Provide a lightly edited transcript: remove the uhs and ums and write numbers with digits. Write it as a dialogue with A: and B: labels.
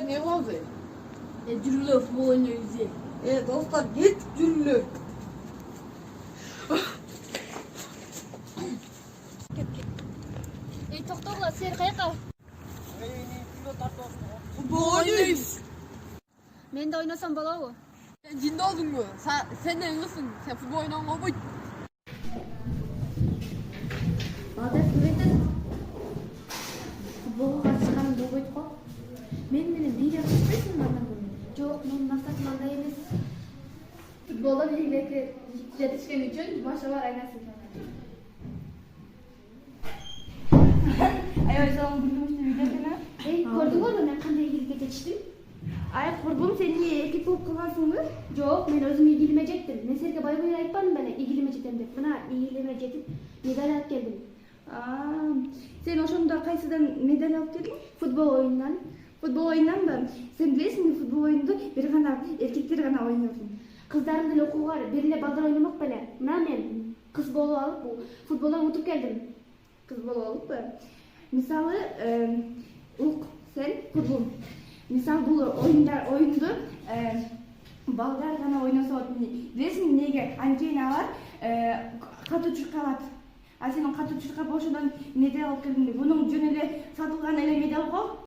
A: Ne oldu?
B: Жүргүлө футбол ойнойбуз.
A: Dostlar git cüllü.
B: Токтогула, силер каяка?
A: Futbol oynayız.
B: Мен да ойносом болобу?
A: Sen cinde oldun mu? Sen de ыңгысың. Sen futbol oynayan olmayı.
B: Балдар көрөтөт. Футболго катышканым болбойт го. Мен менен бирге катышпайсыңбы андан көрө? Жок, менин максатым андай эмес. Футболдон элдерге жетишкен үчүн башыбар айнасы.
C: Ayo sen gülmüştü videosuna.
B: Көрдүңөрбү мен кандай ийгиликке жетиштим?
C: Ay kurбум sen niye ekip olup kalgansın mı?
B: Жок, мен өзүм ийгилиме жеттим. Мен силерге бай айтпадым беле, ийгилиме жетем деп. Мына ийгилиме жетип, медаль алып келдим.
C: Sen oşunda kaysidan medal alıp geldin?
B: Футбол оюнунан.
C: Futbol oyundan mı? Sen bilesің mi futbol oyundu bir gana erkekler gana oynuyorsun.
B: Кыздардын эле окууга бар, бир эле балдар ойномок беле. Мына мен кыз болуп алып, бул футболдон утуп келдим.
C: Kız bol olup mu? Misali sen futbol. Misal bu oyundu balдар gana oynasa otmini. Bilesің mi nege antena var katı var. Senin katı boşundan medal alıp geldin. Bunun jön ele satılgan ele medal go.